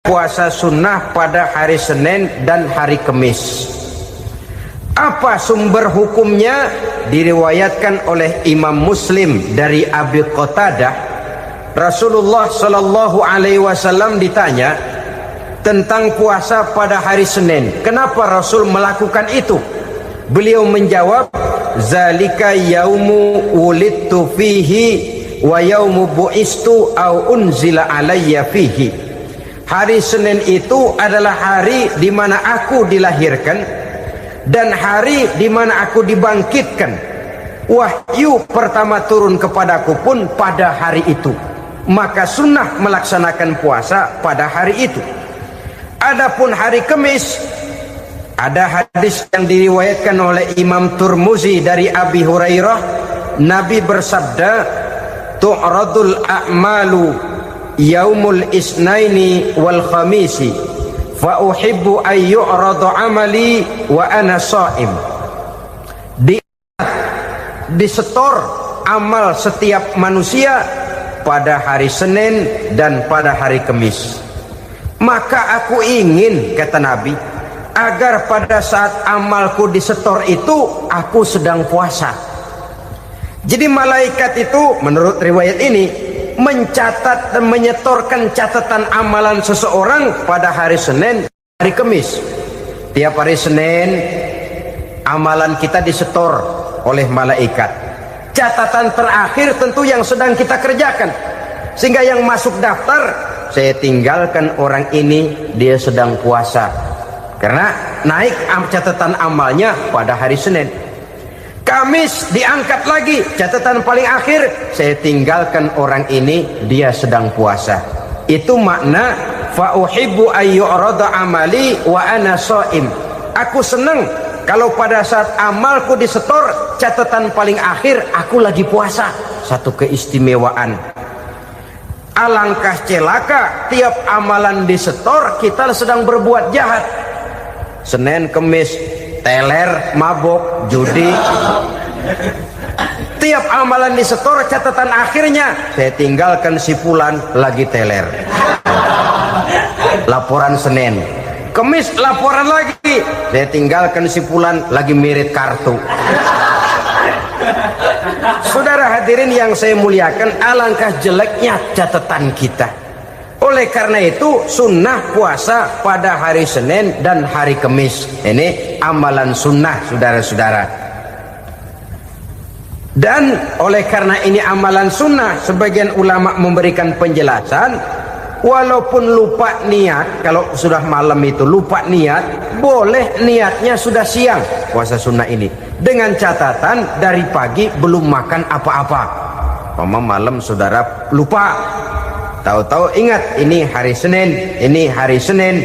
puasa sunnah pada hari Senin dan hari Kamis. Apa sumber hukumnya? Diriwayatkan oleh Imam Muslim dari Abi Qatadah, Rasulullah Shallallahu Alaihi Wasallam ditanya tentang puasa pada hari Senin. Kenapa Rasul melakukan itu? Beliau menjawab, zalika yaumu wulidtu fihi wa yaumu bu'istu au unzila alayya fihi. Hari Senin itu adalah hari di mana aku dilahirkan dan hari di mana aku dibangkitkan. Wahyu pertama turun kepadaku pun pada hari itu. Maka sunnah melaksanakan puasa pada hari itu. Adapun hari Kamis, ada hadis yang diriwayatkan oleh Imam Turmuzi dari Abi Hurairah, Nabi bersabda, tu'radul a'malu yaumul isnaini wal khamisi fa uhibbu ay yu'radu amali wa ana sha'im. Disetor amal setiap manusia pada hari Senin dan pada hari Kamis. Maka aku ingin, kata Nabi, agar pada saat amalku disetor itu aku sedang puasa. Jadi malaikat itu menurut riwayat ini mencatat dan menyetorkan catatan amalan seseorang pada hari Senin, hari Kamis. Tiap hari Senin amalan kita disetor oleh malaikat. Catatan terakhir tentu yang sedang kita kerjakan, sehingga yang masuk daftar, saya tinggalkan orang ini, dia sedang puasa, karena naik catatan amalnya pada hari Senin. Kamis diangkat lagi, catatan paling akhir, saya tinggalkan orang ini, dia sedang puasa. Itu makna fa uhibbu ayyurada amali wa ana shaim. Aku senang kalau pada saat amalku disetor, catatan paling akhir aku lagi puasa. Satu keistimewaan. Alangkah celaka tiap amalan disetor kita sedang berbuat jahat. Senin, Kamis, teler, mabok, judi. Tiap amalan disetor, catatan akhirnya saya tinggalkan si fulan lagi teler. Laporan Senin. Kamis laporan lagi, saya tinggalkan si fulan lagi mirit kartu. Saudara hadirin yang saya muliakan, alangkah jeleknya catatan kita. Oleh karena itu sunnah puasa pada hari Senin dan hari Kamis. Ini amalan sunnah, saudara-saudara. Dan oleh karena ini amalan sunnah, sebagian ulama memberikan penjelasan, walaupun lupa niat, kalau sudah malam itu lupa niat, boleh niatnya sudah siang puasa sunnah ini, dengan catatan dari pagi belum makan apa-apa. Malam saudara lupa, tahu-tahu ingat ini hari Senin, ini hari Senin,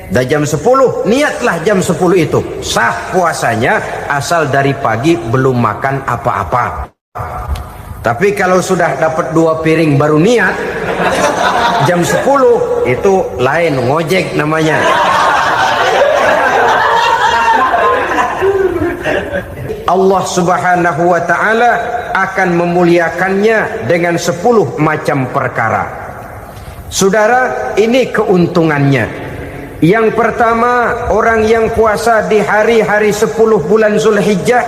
dah jam 10, niatlah jam 10 itu, sah puasanya asal dari pagi belum makan apa-apa. Tapi kalau sudah dapat 2 piring baru niat, jam 10 itu lain, ngojek namanya. Allah Subhanahu wa ta'ala akan memuliakannya dengan 10 macam perkara. Saudara, ini keuntungannya. Yang pertama, orang yang puasa di hari-hari 10 bulan Zulhijjah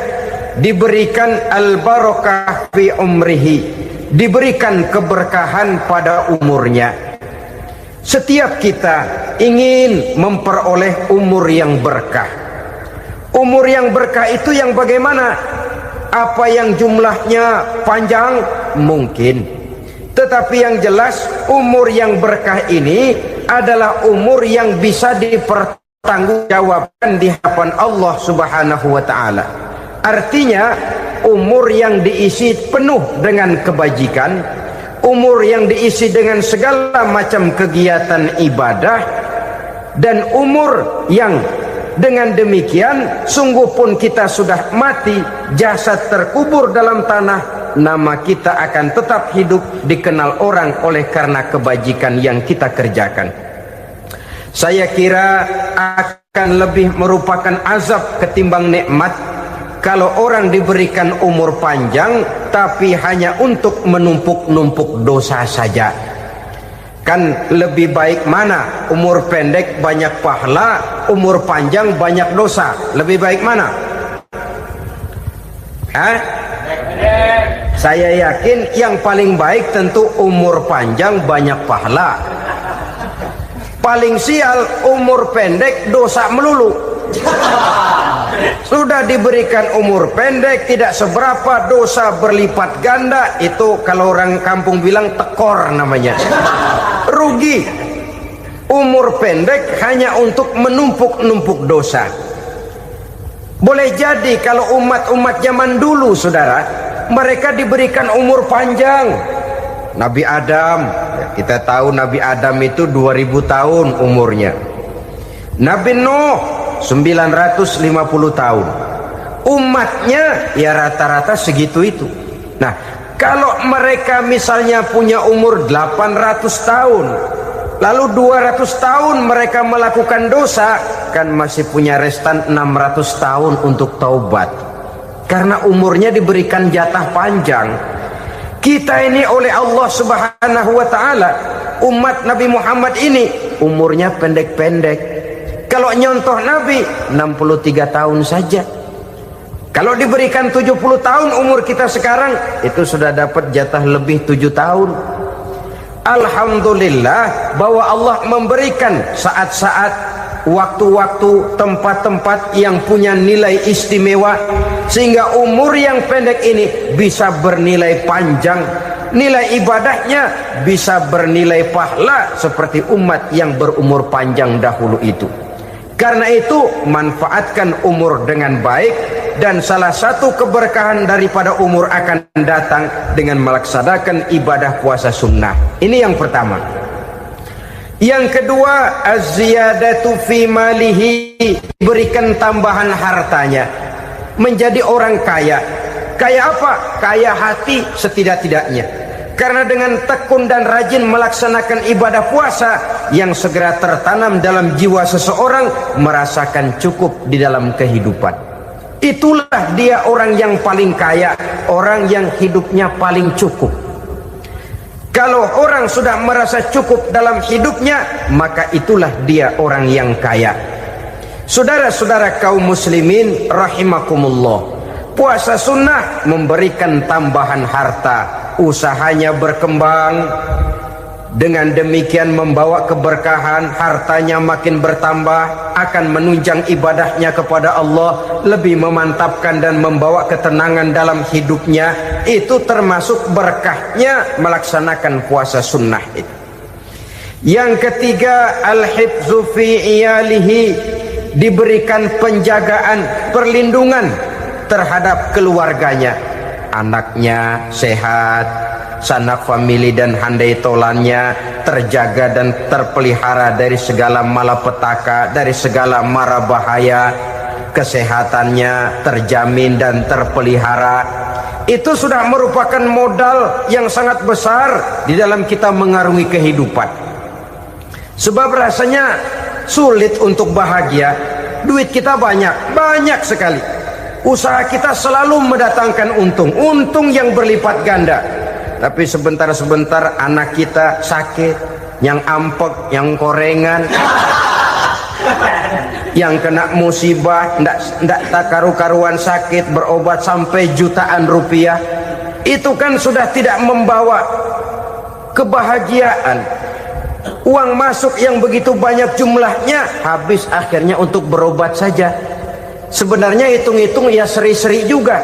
diberikan al-barakah fi umrihi, diberikan keberkahan pada umurnya. Setiap kita ingin memperoleh umur yang berkah. Umur yang berkah itu yang bagaimana? Apa yang jumlahnya panjang? Mungkin. Tetapi yang jelas umur yang berkah ini adalah umur yang bisa dipertanggungjawabkan di hadapan Allah Subhanahu wa ta'ala. Artinya umur yang diisi penuh dengan kebajikan, umur yang diisi dengan segala macam kegiatan ibadah, dan umur yang dengan demikian sungguh pun kita sudah mati, jasad terkubur dalam tanah, nama kita akan tetap hidup, dikenal orang oleh karena kebajikan yang kita kerjakan. Saya kira akan lebih merupakan azab ketimbang nikmat kalau orang diberikan umur panjang tapi hanya untuk menumpuk-numpuk dosa saja. Kan lebih baik mana? Umur pendek banyak pahala, umur panjang banyak dosa. Lebih baik mana? Hah? Saya yakin yang paling baik tentu umur panjang banyak pahala. Paling sial umur pendek dosa melulu. Sudah diberikan umur pendek tidak seberapa, dosa berlipat ganda. Itu kalau orang kampung bilang tekor namanya. Rugi. Umur pendek hanya untuk menumpuk-numpuk dosa. Boleh jadi kalau umat-umat zaman dulu, saudara, mereka diberikan umur panjang. Nabi Adam, kita tahu Nabi Adam itu 2000 tahun umurnya. Nabi Nuh 950 tahun. Umatnya ya rata-rata segitu itu. Nah, kalau mereka misalnya punya umur 800 tahun, lalu 200 tahun mereka melakukan dosa, kan masih punya restan 600 tahun untuk taubat. Karena umurnya diberikan jatah panjang. Kita ini oleh Allah Subhanahu wa taala, umat Nabi Muhammad ini umurnya pendek-pendek. Kalau nyontoh Nabi 63 tahun saja. Kalau diberikan 70 tahun umur kita sekarang, itu sudah dapat jatah lebih 7 tahun. Alhamdulillah bahwa Allah memberikan saat-saat, waktu-waktu, tempat-tempat yang punya nilai istimewa, sehingga umur yang pendek ini bisa bernilai panjang, nilai ibadahnya bisa bernilai pahala seperti umat yang berumur panjang dahulu itu. Karena itu manfaatkan umur dengan baik, dan salah satu keberkahan daripada umur akan datang dengan melaksanakan ibadah puasa sunnah. Ini yang pertama. Yang kedua, az-ziyadatu fi malihi, berikan tambahan hartanya, menjadi orang kaya. Kaya apa? Kaya hati setidak-tidaknya. Karena dengan tekun dan rajin melaksanakan ibadah puasa, yang segera tertanam dalam jiwa seseorang merasakan cukup di dalam kehidupan. Itulah dia orang yang paling kaya, orang yang hidupnya paling cukup. Kalau orang sudah merasa cukup dalam hidupnya, maka itulah dia orang yang kaya. Saudara-saudara kaum muslimin rahimakumullah, puasa sunnah memberikan tambahan harta, usahanya berkembang, dengan demikian membawa keberkahan, hartanya makin bertambah, akan menunjang ibadahnya kepada Allah, lebih memantapkan dan membawa ketenangan dalam hidupnya. Itu termasuk berkahnya melaksanakan puasa sunnah itu. Yang ketiga, al-hifzu fi iyalihi, diberikan penjagaan, perlindungan terhadap keluarganya, anaknya sehat, sanak famili dan handai tolannya terjaga dan terpelihara dari segala malapetaka, dari segala mara bahaya, kesehatannya terjamin dan terpelihara. Itu sudah merupakan modal yang sangat besar di dalam kita mengarungi kehidupan. Sebab rasanya sulit untuk bahagia, duit kita banyak sekali, usaha kita selalu mendatangkan untung yang berlipat ganda. Tapi sebentar-sebentar anak kita sakit, yang ampek, yang korengan, yang kena musibah, ndak tak karu-karuan sakit, berobat sampai jutaan rupiah. Itu kan sudah tidak membawa kebahagiaan. Uang masuk yang begitu banyak jumlahnya, habis akhirnya untuk berobat saja. Sebenarnya hitung-hitung ya seri-seri juga.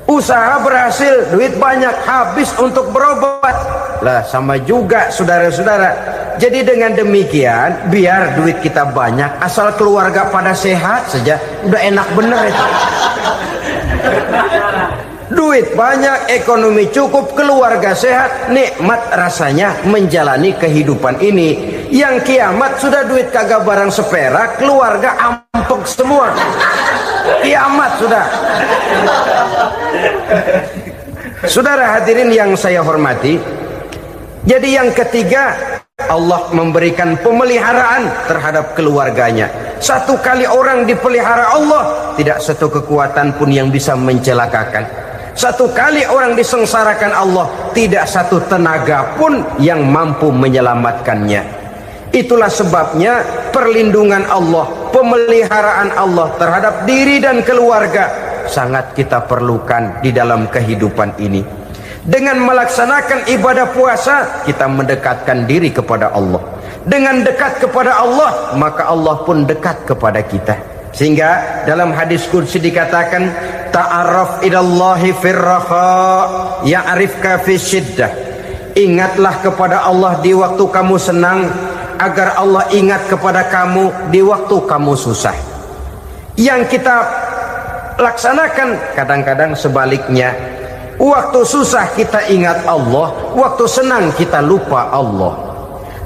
Usaha berhasil, duit banyak, habis untuk berobat. Lah sama juga saudara-saudara. Jadi dengan demikian, biar duit kita banyak, asal keluarga pada sehat saja, udah enak bener itu. Duit banyak, ekonomi cukup, keluarga sehat, nikmat rasanya menjalani kehidupan ini. Yang kiamat sudah duit kagak barang seperak, keluarga ampek semua. Kiamat sudah. Saudara hadirin yang saya hormati, jadi yang ketiga, Allah memberikan pemeliharaan terhadap keluarganya. Satu kali orang dipelihara Allah, tidak satu kekuatan pun yang bisa mencelakakan. Satu kali orang disengsarakan Allah, tidak satu tenaga pun yang mampu menyelamatkannya. Itulah sebabnya perlindungan Allah, pemeliharaan Allah terhadap diri dan keluarga sangat kita perlukan di dalam kehidupan ini. Dengan melaksanakan ibadah puasa, kita mendekatkan diri kepada Allah. Dengan dekat kepada Allah, maka Allah pun dekat kepada kita. Sehingga dalam hadis qudsi dikatakan, ta'arraf ilallahi firraha ya'rifka fi syiddah. Ingatlah kepada Allah di waktu kamu senang, agar Allah ingat kepada kamu di waktu kamu susah. Yang kita laksanakan kadang-kadang sebaliknya. Waktu susah kita ingat Allah, waktu senang kita lupa Allah.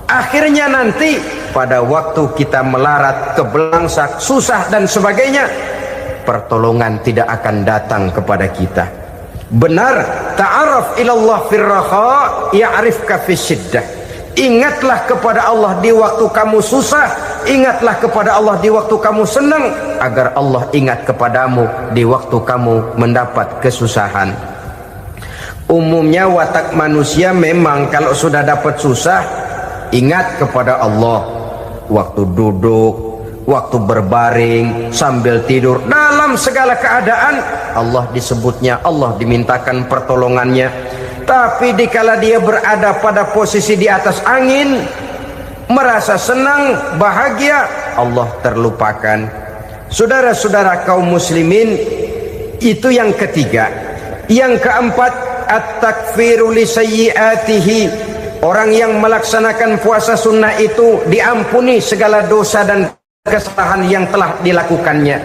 Akhirnya nanti pada waktu kita melarat, kebelangsak, susah dan sebagainya, pertolongan tidak akan datang kepada kita. Benar, ta'arraf ilallah firraha ya'rifka fi syiddah. Ingatlah kepada Allah di waktu kamu susah, ingatlah kepada Allah di waktu kamu senang, agar Allah ingat kepadamu di waktu kamu mendapat kesusahan. Umumnya watak manusia memang kalau sudah dapat susah, ingat kepada Allah. Waktu duduk, waktu berbaring, sambil tidur, dalam segala keadaan Allah disebutnya, Allah dimintakan pertolongannya. Tapi dikala dia berada pada posisi di atas angin, merasa senang, bahagia, Allah terlupakan. Saudara-saudara kaum muslimin, itu yang ketiga. Yang keempat, at-takfiru li sayyiatihi. Orang yang melaksanakan puasa sunnah itu diampuni segala dosa dan kesalahan yang telah dilakukannya.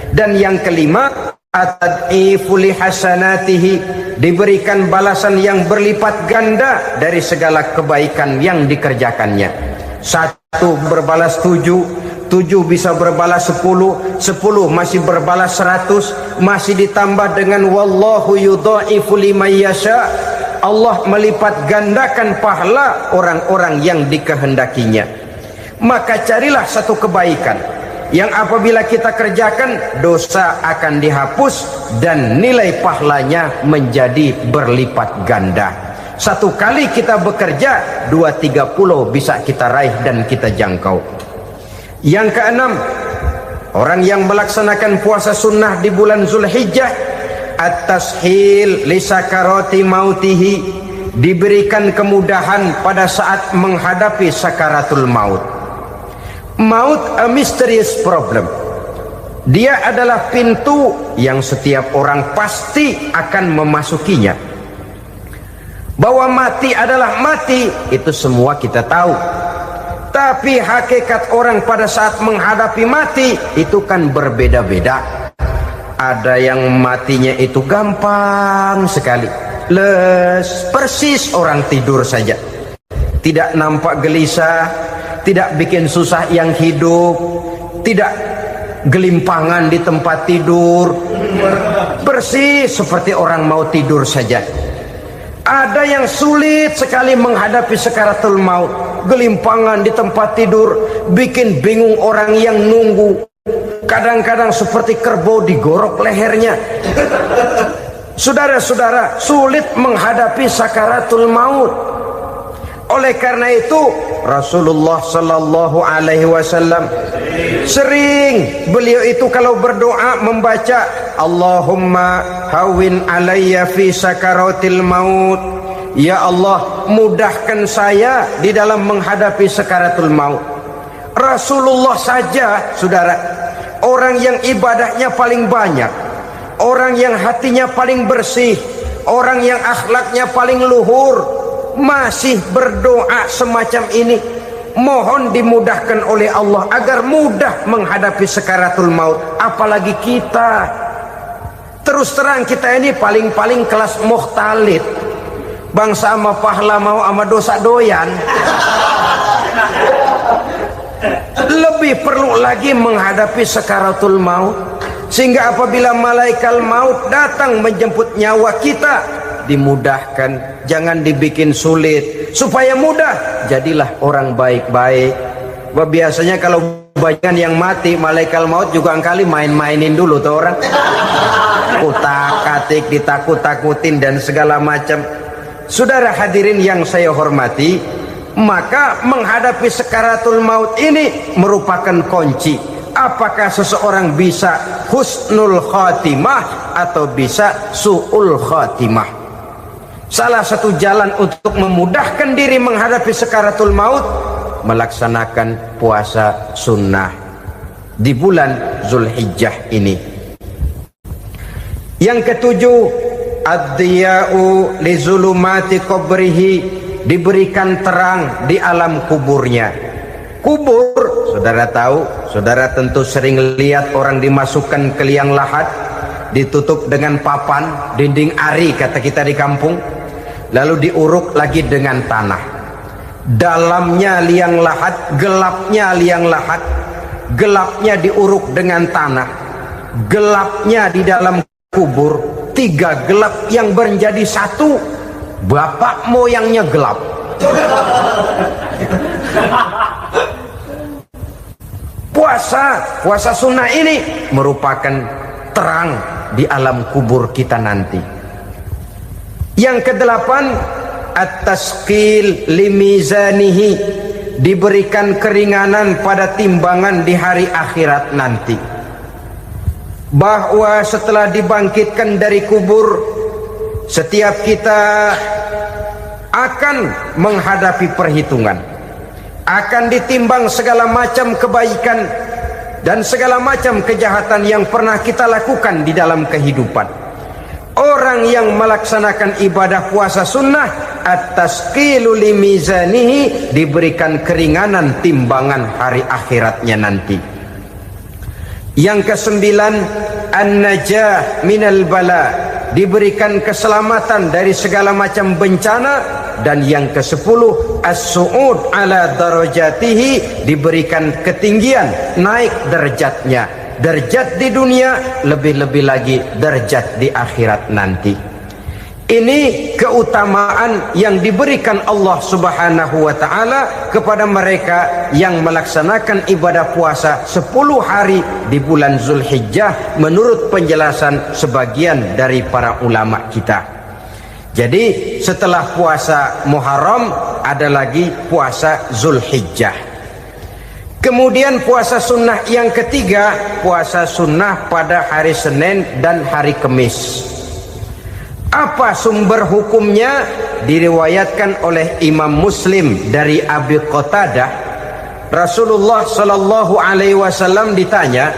Dan yang kelima, at-tad'ifu li hasanatihi, diberikan balasan yang berlipat ganda dari segala kebaikan yang dikerjakannya. 1 berbalas 7, 7 bisa berbalas 10, 10 masih berbalas 100, masih ditambah dengan wallahu yudha'ifu liman yasha. Allah melipat gandakan pahala orang-orang yang dikehendakinya. Maka carilah satu kebaikan yang apabila kita kerjakan, dosa akan dihapus dan nilai pahalanya menjadi berlipat ganda. Satu kali kita bekerja, 2-3 pulau bisa kita raih dan kita jangkau. Yang keenam, orang yang melaksanakan puasa sunnah di bulan Zulhijjah, at-tashil li sakarati mautihi, diberikan kemudahan pada saat menghadapi sakaratul maut. Maut a mysterious problem. Dia adalah pintu yang setiap orang pasti akan memasukinya. Bahwa mati adalah mati, itu semua kita tahu. Tapi hakikat orang pada saat menghadapi mati itu kan berbeda-beda. Ada yang matinya itu gampang sekali, persis orang tidur saja, tidak nampak gelisah, tidak bikin susah yang hidup, tidak gelimpangan di tempat tidur, persis seperti orang mau tidur saja. Ada yang sulit sekali menghadapi sakaratul maut, gelimpangan di tempat tidur, bikin bingung orang yang nunggu. Kadang-kadang seperti kerbau digorok lehernya. Saudara-saudara, sulit menghadapi sakaratul maut. Oleh karena itu Rasulullah sallallahu alaihi wasallam sering beliau itu kalau berdoa membaca Allahumma hawin alayya fi sakaratil maut. Ya Allah, mudahkan saya di dalam menghadapi sakaratul maut. Rasulullah saja, saudara, orang yang ibadahnya paling banyak, orang yang hatinya paling bersih, orang yang akhlaknya paling luhur, masih berdoa semacam ini. Mohon dimudahkan oleh Allah agar mudah menghadapi sakaratul maut. Apalagi kita, terus terang kita ini paling-paling kelas muhtalid, bangsa sama pahala mau sama dosa doyan. Lebih perlu lagi menghadapi sakaratul maut, sehingga apabila malaikat maut datang menjemput nyawa kita, dimudahkan, jangan dibikin sulit, supaya mudah. Jadilah orang baik-baik. Biasanya kalau sebagian yang mati malaikat maut juga kali main-mainin dulu tuh orang, kutak-katik, ditakut-takutin dan segala macam. Saudara hadirin yang saya hormati, maka menghadapi sakaratul maut ini merupakan kunci. Apakah seseorang bisa husnul khatimah atau bisa su'ul khatimah? Salah satu jalan untuk memudahkan diri menghadapi sakaratul maut, melaksanakan puasa sunnah di bulan Zulhijjah ini. Yang ketujuh, ad-diya'u li zulumati qabrihi, diberikan terang di alam kuburnya. Kubur, saudara tahu, saudara tentu sering lihat orang dimasukkan ke liang lahat, ditutup dengan papan, dinding ari kata kita di kampung, lalu diuruk lagi dengan tanah. Dalamnya liang lahat, gelapnya liang lahat, gelapnya diuruk dengan tanah, gelapnya di dalam kubur, tiga gelap yang menjadi satu. Bapak moyangnya gelap. Puasa sunnah ini merupakan terang di alam kubur kita nanti. Yang kedelapan, at-tasqil limizanihi, diberikan keringanan pada timbangan di hari akhirat nanti. Bahwa setelah dibangkitkan dari kubur, setiap kita akan menghadapi perhitungan, akan ditimbang segala macam kebaikan dan segala macam kejahatan yang pernah kita lakukan di dalam kehidupan. Orang yang melaksanakan ibadah puasa sunnah, at-tasqilu limizanihi, diberikan keringanan timbangan hari akhiratnya nanti. Yang kesembilan, an-najah minal bala, diberikan keselamatan dari segala macam bencana. Dan yang ke-10, as-su'ud ala darajatihi, diberikan ketinggian, naik derajatnya, derajat di dunia, lebih-lebih lagi derajat di akhirat nanti. Ini keutamaan yang diberikan Allah Subhanahu wa ta'ala kepada mereka yang melaksanakan ibadah puasa 10 hari di bulan Zulhijjah menurut penjelasan sebagian dari para ulama kita. Jadi setelah puasa Muharram ada lagi puasa Zulhijjah. Kemudian puasa sunnah yang ketiga, puasa sunnah pada hari Senin dan hari Kamis. Apa sumber hukumnya? Diriwayatkan oleh Imam Muslim dari Abi Qatadah, Rasulullah Shallallahu Alaihi Wasallam ditanya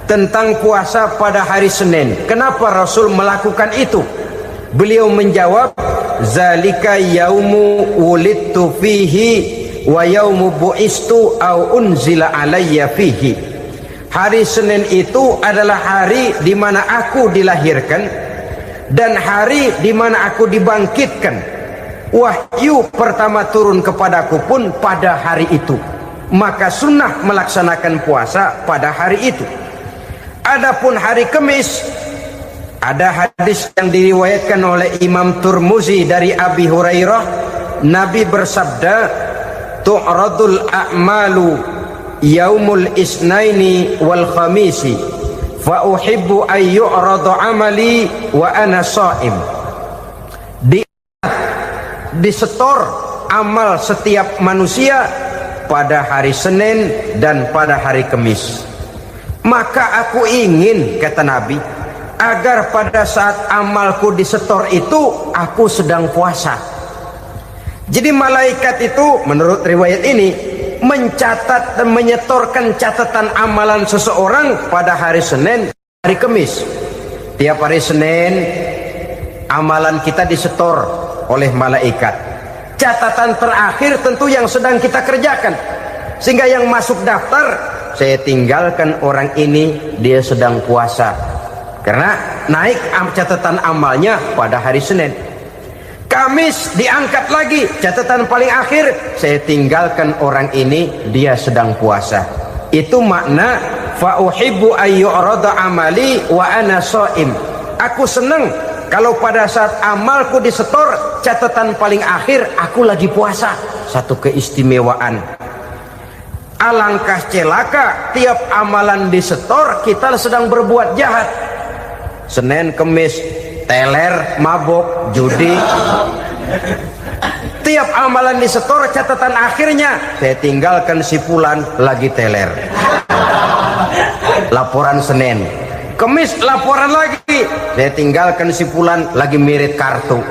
tentang puasa pada hari Senin. Kenapa Rasul melakukan itu? Beliau menjawab, zalika yaumu wulidtu fihi wa yaumu bu'istu au unzila alayya fihi. Hari Senin itu adalah hari di mana aku dilahirkan dan hari di mana aku dibangkitkan. Wahyu pertama turun kepadaku pun pada hari itu. Maka sunnah melaksanakan puasa pada hari itu. Adapun hari Kamis, ada hadis yang diriwayatkan oleh Imam Turmuzi dari Abi Hurairah, Nabi bersabda, tu'radul a'malu yaumul isnaini wal khamisi fa uhibbu ay yu'rada amali wa ana sha'im. Disetor amal setiap manusia pada hari Senin dan pada hari Kamis. Maka aku ingin, kata Nabi, agar pada saat amalku disetor itu aku sedang puasa. Jadi malaikat itu menurut riwayat ini mencatat dan menyetorkan catatan amalan seseorang pada hari Senin, hari Kamis. Tiap hari Senin amalan kita disetor oleh malaikat. Catatan terakhir tentu yang sedang kita kerjakan, sehingga yang masuk daftar, saya tinggalkan orang ini, dia sedang puasa. Karena naik catatan amalnya pada hari Senin. Kamis diangkat lagi, catatan paling akhir, saya tinggalkan orang ini, dia sedang puasa. Itu makna fa uhibbu ayyurada amali wa ana shaim. Aku senang kalau pada saat amalku disetor, catatan paling akhir aku lagi puasa. Satu keistimewaan. Alangkah celaka tiap amalan disetor kita sedang berbuat jahat. Senin, Kemis, teler, mabok, judi. Tiap amalan disetor catatan akhirnya saya tinggalkan si fulan lagi teler. Laporan Senin. Kemis laporan lagi. Saya tinggalkan si fulan lagi mirip kartu.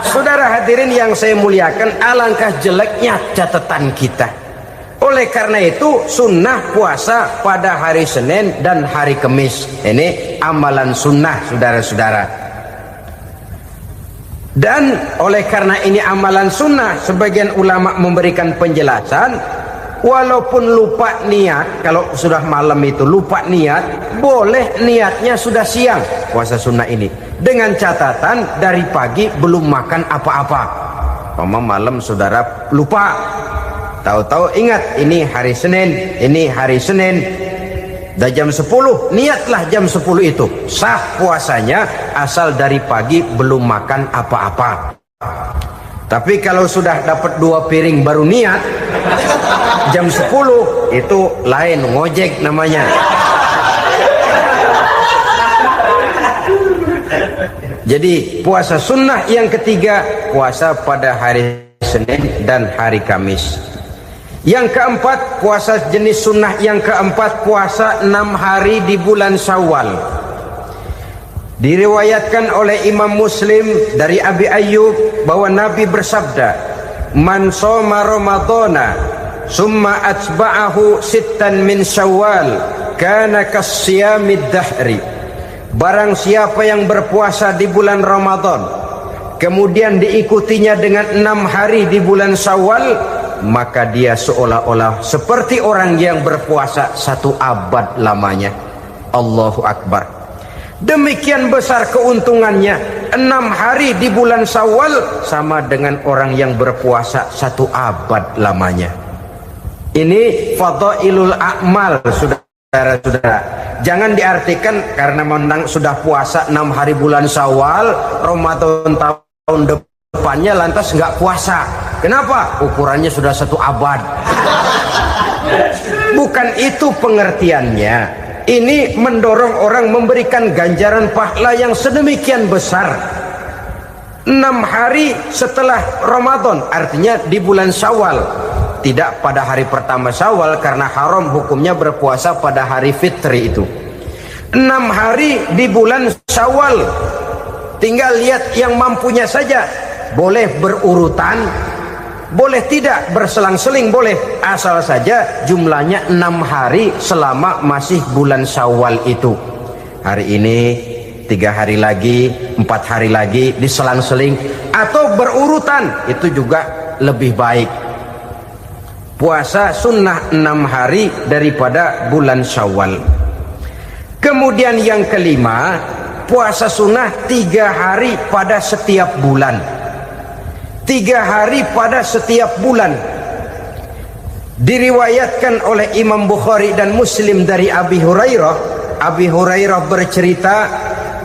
Saudara hadirin yang saya muliakan, alangkah jeleknya catatan kita. Oleh karena itu sunnah puasa pada hari Senin dan hari Kamis. Ini amalan sunnah saudara-saudara. Dan oleh karena ini amalan sunnah, sebagian ulama memberikan penjelasan, walaupun lupa niat, kalau sudah malam itu lupa niat, boleh niatnya sudah siang puasa sunnah ini, dengan catatan dari pagi belum makan apa-apa. Malam saudara lupa, tahu-tahu ingat ini hari Senin, dah jam 10, niatlah jam 10 itu, sah puasanya asal dari pagi belum makan apa-apa. Tapi kalau sudah dapat 2 piring baru niat jam 10, itu lain, ngojek namanya. Jadi puasa sunnah yang ketiga, puasa pada hari Senin dan hari Kamis. Yang keempat, puasa jenis sunnah yang keempat, puasa 6 hari di bulan Syawal. Diriwayatkan oleh Imam Muslim dari Abi Ayyub bahwa Nabi bersabda, "Man shoma Ramadhana summa atba'ahu sittan min Syawal kana kasyamid dahri." Barang siapa yang berpuasa di bulan Ramadan kemudian diikutinya dengan 6 hari di bulan Syawal, maka dia seolah-olah seperti orang yang berpuasa 1 abad lamanya. Allahu Akbar. Demikian besar keuntungannya. 6 hari di bulan Syawal sama dengan orang yang berpuasa 1 abad lamanya. Ini fadailul a'mal, saudara-saudara. Jangan diartikan karena menang sudah puasa 6 hari bulan Syawal, Ramadan tahun depannya lantas nggak puasa. Kenapa? Ukurannya sudah 1 abad. Bukan itu pengertiannya. Ini mendorong orang memberikan ganjaran pahala yang sedemikian besar. 6 hari setelah Ramadan, artinya di bulan Syawal. Tidak pada hari pertama Syawal karena haram hukumnya berpuasa pada hari fitri itu. 6 hari di bulan Syawal. Tinggal lihat yang mampunya saja. Boleh berurutan, boleh tidak berselang-seling, boleh. Asal saja jumlahnya 6 hari selama masih bulan Syawal itu. Hari ini 3 hari lagi, 4 hari lagi, diselang-seling atau berurutan, itu juga lebih baik. Puasa sunnah 6 hari daripada bulan Syawal. Kemudian yang kelima, puasa sunnah 3 hari pada setiap bulan. 3 hari pada setiap bulan. Diriwayatkan oleh Imam Bukhari dan Muslim dari Abi Hurairah. Abi Hurairah bercerita,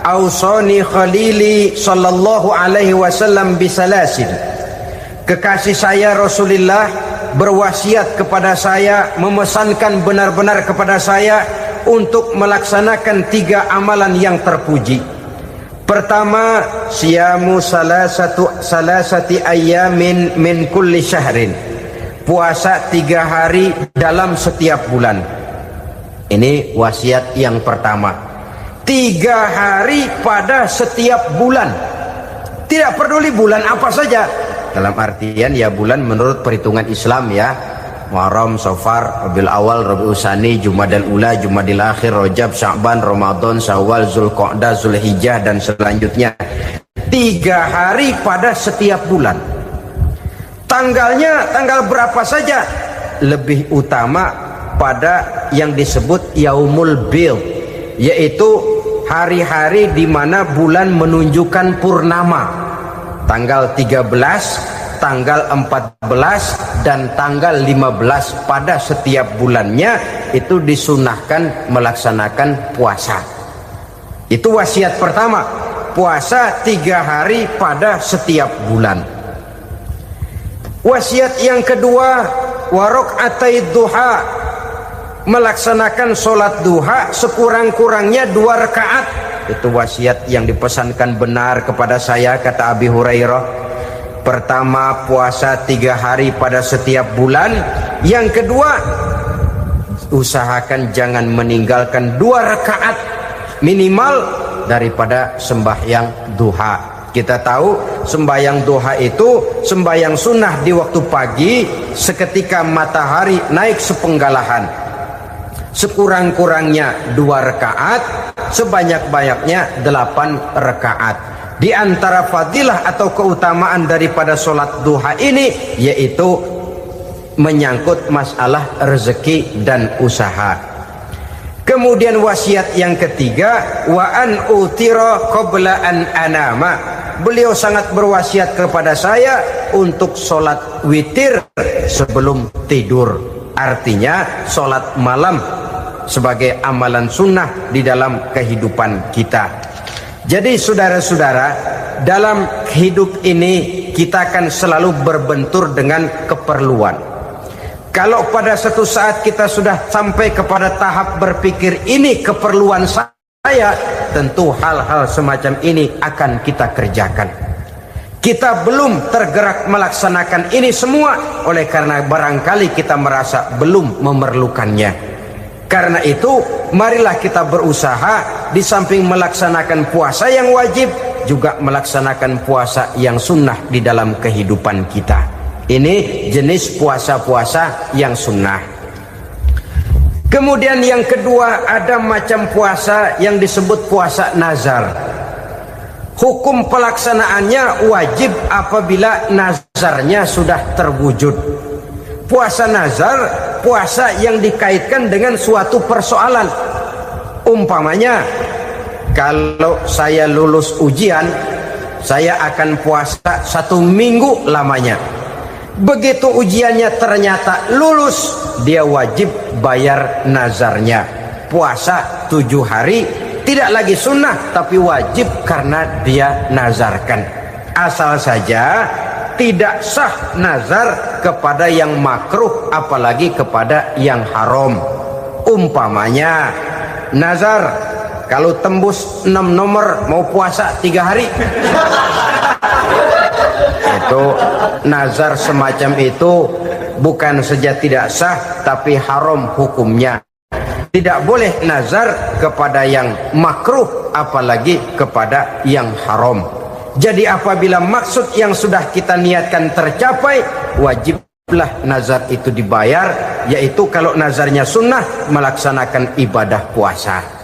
"Ausani khalili sallallahu alaihi wasallam bisalasin." Kekasih saya Rasulullah berwasiat kepada saya, memesankan benar-benar kepada saya untuk melaksanakan 3 amalan yang terpuji. Pertama, siyamu salasati ayyamin min kulli syahrin. Puasa 3 hari dalam setiap bulan. Ini wasiat yang pertama. 3 hari pada setiap bulan. Tidak peduli bulan apa saja. Dalam artian ya bulan menurut perhitungan Islam ya. Muharram, Safar, Rabiul Awal, Rabiul Tsani, Jumadal Ula, Jumadil Akhir, Rajab, Sya'ban, Ramadan, Syawal, Zulqa'dah, Zulhijjah dan selanjutnya. 3 hari pada setiap bulan. Tanggalnya tanggal berapa saja. Lebih utama pada yang disebut Yaumul Bid, yaitu hari-hari di mana bulan menunjukkan purnama. Tanggal 13, tanggal 14 dan tanggal 15 pada setiap bulannya itu disunahkan melaksanakan puasa. Itu wasiat pertama, puasa 3 hari pada setiap bulan. Wasiat yang kedua, wa raq'atai duha, melaksanakan sholat duha sekurang-kurangnya 2 rakaat. Itu wasiat yang dipesankan benar kepada saya, kata Abi Hurairah. Pertama, puasa 3 hari pada setiap bulan. Yang kedua, usahakan jangan meninggalkan 2 rakaat minimal daripada sembahyang duha. Kita tahu sembahyang duha itu sembahyang sunnah di waktu pagi seketika matahari naik sepenggalahan. Sekurang-kurangnya 2 rakaat, sebanyak-banyaknya 8 rakaat. Di antara fadilah atau keutamaan daripada sholat duha ini yaitu menyangkut masalah rezeki dan usaha. Kemudian wasiat yang ketiga, wa an utira qabla an anama. Beliau sangat berwasiat kepada saya untuk sholat witir sebelum tidur. Artinya sholat malam sebagai amalan sunnah di dalam kehidupan kita. Jadi saudara-saudara, dalam hidup ini kita akan selalu berbentur dengan keperluan. Kalau pada satu saat kita sudah sampai kepada tahap berpikir ini keperluan saya, tentu hal-hal semacam ini akan kita kerjakan. Kita belum tergerak melaksanakan ini semua oleh karena barangkali kita merasa belum memerlukannya. Karena itu marilah kita berusaha di samping melaksanakan puasa yang wajib juga melaksanakan puasa yang sunnah di dalam kehidupan kita. Ini jenis puasa-puasa yang sunnah. Kemudian yang kedua, ada macam puasa yang disebut puasa nazar. Hukum pelaksanaannya wajib apabila nazarnya sudah terwujud. Puasa nazar, puasa yang dikaitkan dengan suatu persoalan. Umpamanya, kalau saya lulus ujian, saya akan puasa 1 minggu lamanya. Begitu ujiannya ternyata lulus, dia wajib bayar nazarnya. Puasa 7 hari, tidak lagi sunnah tapi wajib karena dia nazarkan. Asal saja tidak sah nazar kepada yang makruh apalagi kepada yang haram. Umpamanya nazar kalau tembus 6 nomor mau puasa 3 hari. Itu nazar semacam itu bukan saja tidak sah tapi haram hukumnya. Tidak boleh nazar kepada yang makruh apalagi kepada yang haram. Jadi apabila maksud yang sudah kita niatkan tercapai, wajiblah nazar itu dibayar, yaitu kalau nazarnya sunnah melaksanakan ibadah puasa.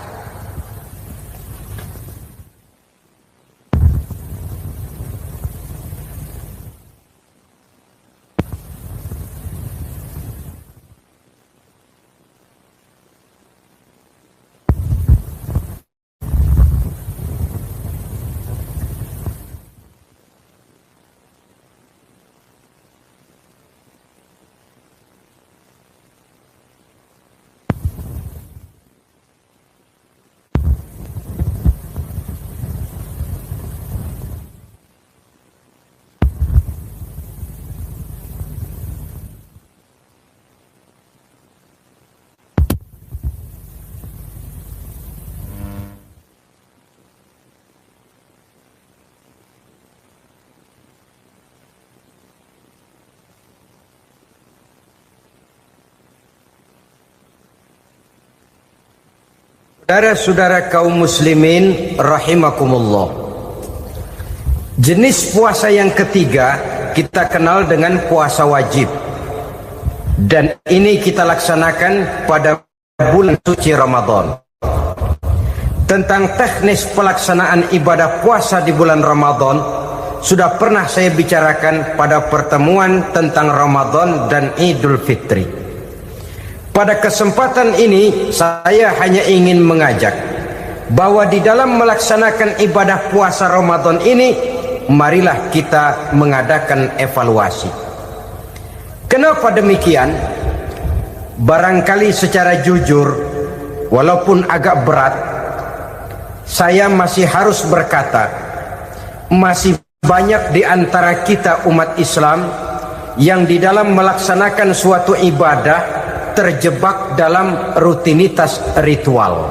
Saudara-saudara kaum muslimin rahimakumullah. Jenis puasa yang ketiga kita kenal dengan puasa wajib. Dan ini kita laksanakan pada bulan suci Ramadan. Tentang teknis pelaksanaan ibadah puasa di bulan Ramadan sudah pernah saya bicarakan pada pertemuan tentang Ramadan dan Idul Fitri. Pada kesempatan ini saya hanya ingin mengajak bahwa di dalam melaksanakan ibadah puasa Ramadan ini marilah kita mengadakan evaluasi. Kenapa demikian? Barangkali secara jujur walaupun agak berat saya masih harus berkata, masih banyak di antara kita umat Islam yang di dalam melaksanakan suatu ibadah terjebak dalam rutinitas ritual.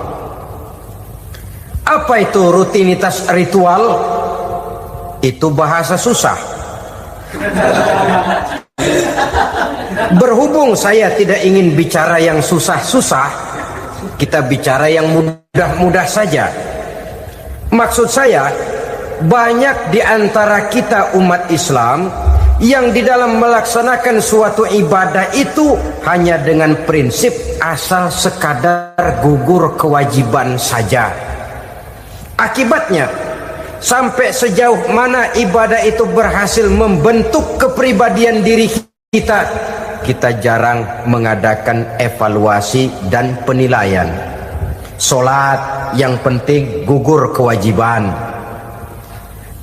Apa itu rutinitas ritual? Itu bahasa susah. Berhubung saya tidak ingin bicara yang susah-susah, kita bicara yang mudah-mudah saja. Maksud saya, banyak di antara kita umat Islam yang di dalam melaksanakan suatu ibadah itu hanya dengan prinsip asal sekadar gugur kewajiban saja. Akibatnya, sampai sejauh mana ibadah itu berhasil membentuk kepribadian diri kita, kita jarang mengadakan evaluasi dan penilaian. Solat yang penting gugur kewajiban.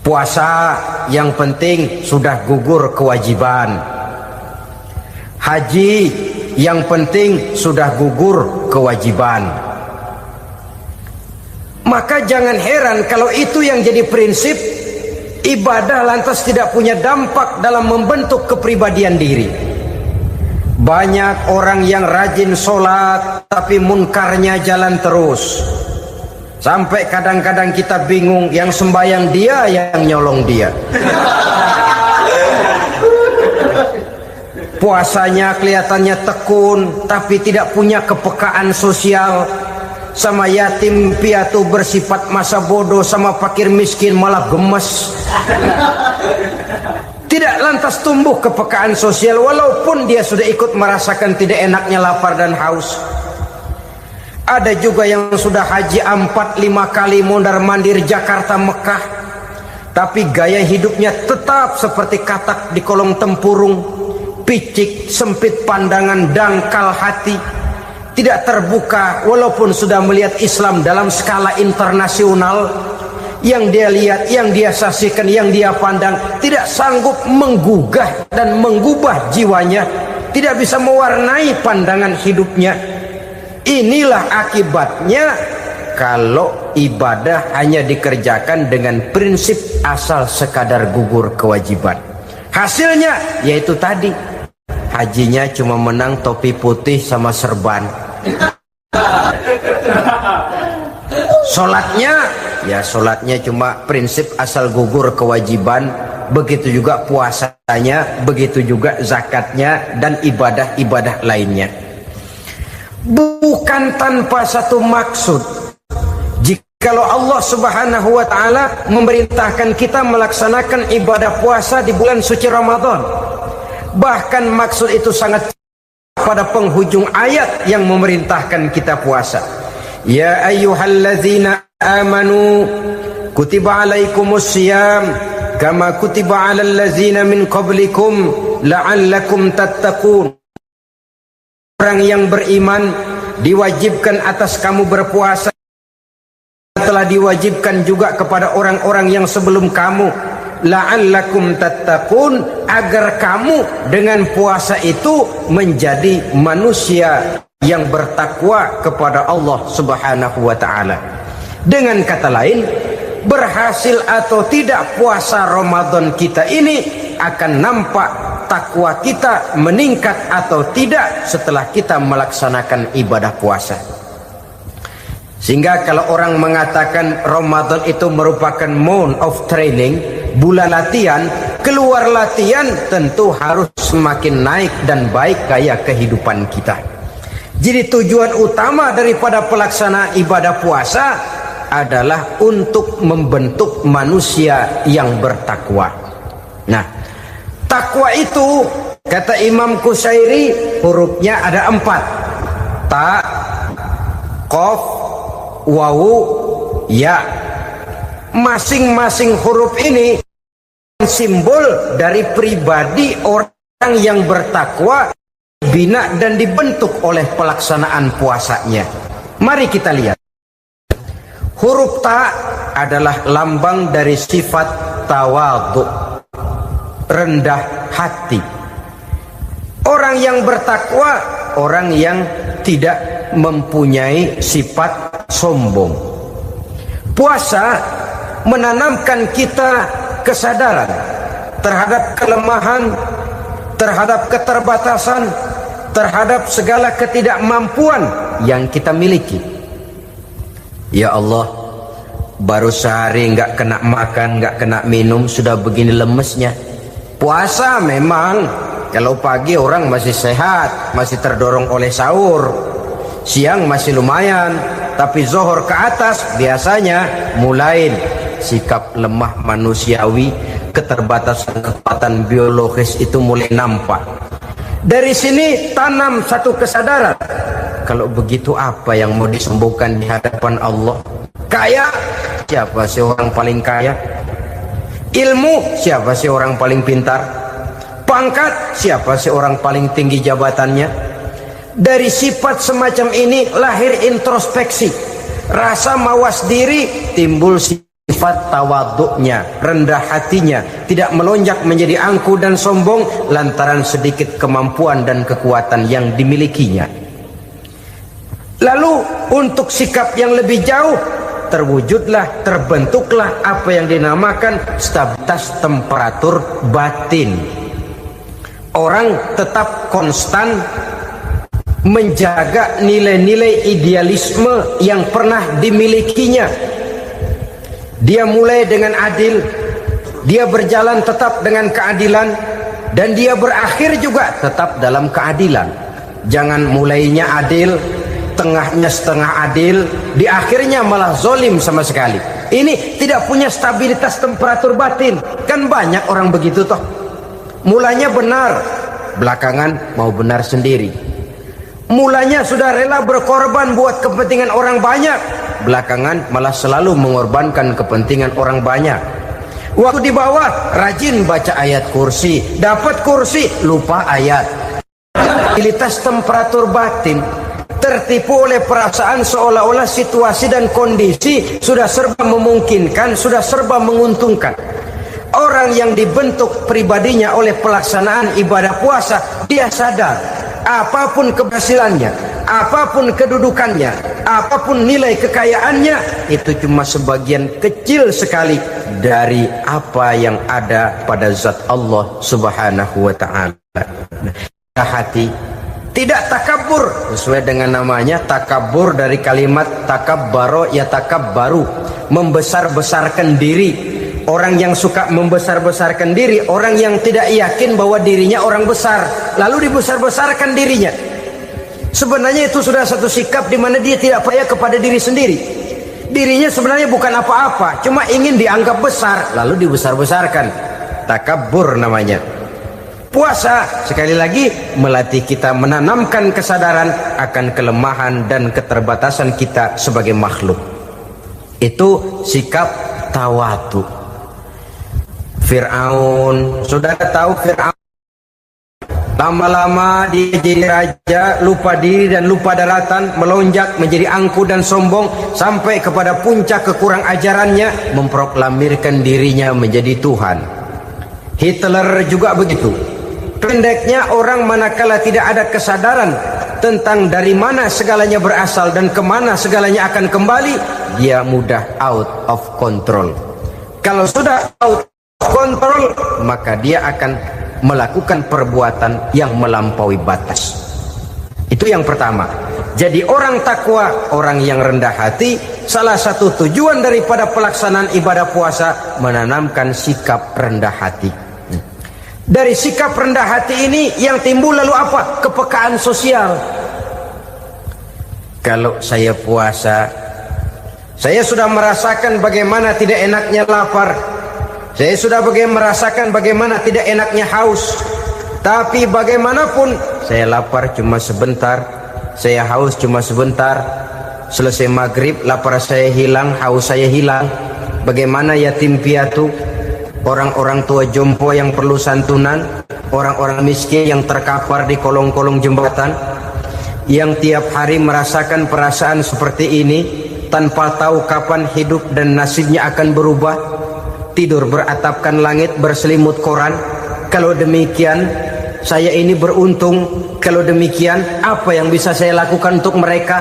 Puasa yang penting sudah gugur kewajiban. Haji yang penting sudah gugur kewajiban. Maka jangan heran kalau itu yang jadi prinsip, ibadah lantas tidak punya dampak dalam membentuk kepribadian diri. Banyak orang yang rajin sholat tapi munkarnya jalan terus. Sampai kadang-kadang kita bingung, yang sembahyang dia, yang nyolong dia. Puasanya kelihatannya tekun tapi tidak punya kepekaan sosial. Sama yatim piatu bersifat masa bodoh, sama fakir miskin malah gemes. Tidak lantas tumbuh kepekaan sosial walaupun dia sudah ikut merasakan tidak enaknya lapar dan haus. Ada juga yang sudah haji 4-5 kali mondar-mandir Jakarta Mekah, tapi gaya hidupnya tetap seperti katak di kolong tempurung, picik, sempit pandangan, dangkal hati, tidak terbuka walaupun sudah melihat Islam dalam skala internasional. Yang dia lihat, yang dia saksikan, yang dia pandang tidak sanggup menggugah dan mengubah jiwanya, tidak bisa mewarnai pandangan hidupnya. Inilah akibatnya kalau ibadah hanya dikerjakan dengan prinsip asal sekadar gugur kewajiban. Hasilnya yaitu tadi, hajinya cuma menang topi putih sama serban. Sholatnya cuma prinsip asal gugur kewajiban. Begitu juga puasanya, begitu juga zakatnya dan ibadah-ibadah lainnya. Bukan tanpa satu maksud. Jikalau Allah Subhanahu wa ta'ala memerintahkan kita melaksanakan ibadah puasa di bulan suci Ramadan, bahkan maksud itu sangat pada penghujung ayat yang memerintahkan kita puasa. Ya ayyuhallazina amanu kutiba alaikumus syiyam kama kutiba alal ladzina min qablikum la'allakum tattaqun. Orang yang beriman diwajibkan atas kamu berpuasa, telah diwajibkan juga kepada orang-orang yang sebelum kamu, la'allakum tattaqun, agar kamu dengan puasa itu menjadi manusia yang bertakwa kepada Allah Subhanahu wa ta'ala. Dengan kata lain, berhasil atau tidak puasa Ramadan kita ini akan nampak takwa kita meningkat atau tidak setelah kita melaksanakan ibadah puasa. Sehingga kalau orang mengatakan Ramadan itu merupakan month of training, bulan latihan, keluar latihan tentu harus semakin naik dan baik gaya kehidupan kita. Jadi tujuan utama daripada pelaksanaan ibadah puasa adalah untuk membentuk manusia yang bertakwa. Nah, takwa itu kata Imam Qusairi hurufnya ada 4. Ta, qaf, wawu, ya. Masing-masing huruf ini simbol dari pribadi orang yang bertakwa, bina dan dibentuk oleh pelaksanaan puasanya. Mari kita lihat. Huruf ta adalah lambang dari sifat tawadhu, rendah hati. Orang yang bertakwa, orang yang tidak mempunyai sifat sombong. Puasa menanamkan kita kesadaran terhadap kelemahan, terhadap keterbatasan, terhadap segala ketidakmampuan yang kita miliki. Ya Allah, baru sehari nggak kena makan, nggak kena minum, sudah begini lemesnya. Puasa memang, kalau pagi orang masih sehat, masih terdorong oleh sahur, siang masih lumayan, tapi zuhur ke atas biasanya mulai sikap lemah manusiawi, keterbatasan kekuatan biologis itu mulai nampak. Dari sini tanam satu kesadaran, kalau begitu apa yang mau disembuhkan di hadapan Allah? Kaya, siapa sih orang paling kaya? Ilmu, siapa sih orang paling pintar? Pangkat, siapa sih orang paling tinggi jabatannya? Dari sifat semacam ini lahir introspeksi, rasa mawas diri, timbul sifat tawaduknya, rendah hatinya, tidak melonjak menjadi angkuh dan sombong lantaran sedikit kemampuan dan kekuatan yang dimilikinya. Lalu untuk sikap yang lebih jauh, terwujudlah, terbentuklah apa yang dinamakan stabilitas temperatur batin. Orang tetap konstan menjaga nilai-nilai idealisme yang pernah dimilikinya. Dia mulai dengan adil, dia berjalan tetap dengan keadilan, dan dia berakhir juga tetap dalam keadilan. Jangan mulainya adil, tengahnya setengah adil, di akhirnya malah zolim sama sekali. Ini tidak punya stabilitas temperatur batin. Kan banyak orang begitu toh. Mulanya benar, belakangan mau benar sendiri. Mulanya sudah rela berkorban buat kepentingan orang banyak, belakangan malah selalu mengorbankan kepentingan orang banyak. Waktu di bawah rajin baca ayat kursi, dapat kursi lupa ayat. Stabilitas temperatur batin, tertipu oleh perasaan seolah-olah situasi dan kondisi sudah serba memungkinkan, sudah serba menguntungkan. Orang yang dibentuk pribadinya oleh pelaksanaan ibadah puasa, dia sadar apapun keberhasilannya, apapun kedudukannya, apapun nilai kekayaannya, itu cuma sebagian kecil sekali dari apa yang ada pada zat Allah Subhanahu wa ta'ala. Hati tidak takabur, sesuai dengan namanya takabur dari kalimat takabbaro ya takabbaru, membesar-besarkan diri. Orang yang suka membesar-besarkan diri, orang yang tidak yakin bahwa dirinya orang besar, lalu dibesar-besarkan dirinya. Sebenarnya itu sudah satu sikap di mana dia tidak percaya kepada diri sendiri. Dirinya sebenarnya bukan apa-apa, cuma ingin dianggap besar, lalu dibesar-besarkan. Takabbur namanya. Puasa sekali lagi melatih kita menanamkan kesadaran akan kelemahan dan keterbatasan kita sebagai makhluk. Itu sikap tawadu. Fir'aun, sudah tahu Fir'aun, lama-lama dia jadi raja, lupa diri dan lupa daratan, melonjak menjadi angkuh dan sombong sampai kepada puncak kekurang ajarannya, memproklamirkan dirinya menjadi Tuhan. Hitler juga begitu. Pendeknya orang manakala tidak ada kesadaran tentang dari mana segalanya berasal dan kemana segalanya akan kembali, dia mudah out of control. Kalau sudah out kontrol, maka dia akan melakukan perbuatan yang melampaui batas. Itu yang pertama. Jadi orang takwa, orang yang rendah hati, salah satu tujuan daripada pelaksanaan ibadah puasa menanamkan sikap rendah hati. Dari sikap rendah hati ini yang timbul lalu apa? Kepekaan sosial. Kalau saya puasa, saya sudah merasakan bagaimana tidak enaknya lapar. Saya sudah merasakan bagaimana tidak enaknya haus. Tapi bagaimanapun, saya lapar cuma sebentar, saya haus cuma sebentar. Selesai maghrib, lapar saya hilang, haus saya hilang. Bagaimana yatim piatu, orang-orang tua jompo yang perlu santunan, orang-orang miskin yang terkapar di kolong-kolong jembatan, yang tiap hari merasakan perasaan seperti ini, tanpa tahu kapan hidup dan nasibnya akan berubah. Tidur beratapkan langit, berselimut koran. Kalau demikian, saya ini beruntung. Kalau demikian, apa yang bisa saya lakukan untuk mereka?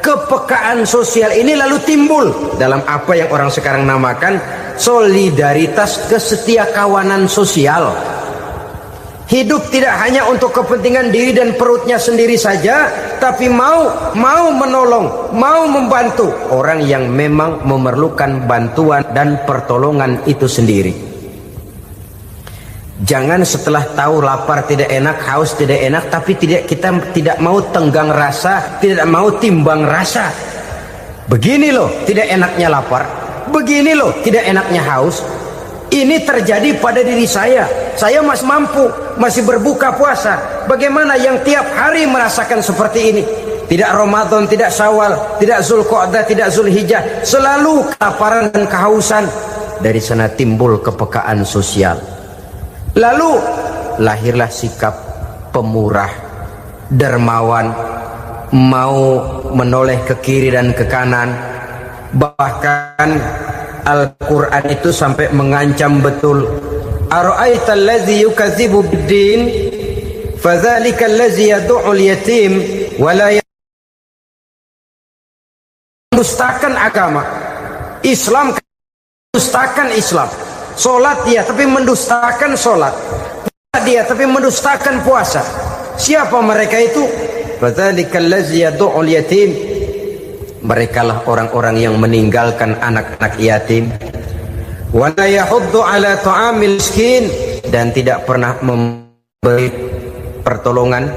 Kepekaan sosial ini lalu timbul dalam apa yang orang sekarang namakan solidaritas kesetiakawanan sosial. Hidup tidak hanya untuk kepentingan diri dan perutnya sendiri saja, tapi mau menolong, mau membantu orang yang memang memerlukan bantuan dan pertolongan itu sendiri. Jangan setelah tahu lapar tidak enak, haus tidak enak, tapi kita tidak mau tenggang rasa, tidak mau timbang rasa. Begini loh tidak enaknya lapar, begini loh tidak enaknya haus. Ini terjadi pada diri saya masih mampu, masih berbuka puasa. Bagaimana yang tiap hari merasakan seperti ini? Tidak Ramadan, tidak Syawal, tidak Zulqa'dah, tidak Zulhijjah, selalu kelaparan dan kehausan. Dari sana timbul kepekaan sosial. Lalu lahirlah sikap pemurah, dermawan, mau menoleh ke kiri dan ke kanan. Bahkan Al-Quran itu sampai mengancam betul. Ara'aital ladzi yukadzibu bid-din fadzalikal ladzi yad'ul yatim wa la mendustakan agama. Islam mendustakan Islam. Salat dia tapi mendustakan salat. Puasa dia tapi mendustakan puasa. Siapa mereka itu? Fadzalikal ladzi yad'ul yatim. Merekalah orang-orang yang meninggalkan anak-anak yatim. Wa la yahuddu ala ta'amil miskin, dan tidak pernah memberi pertolongan,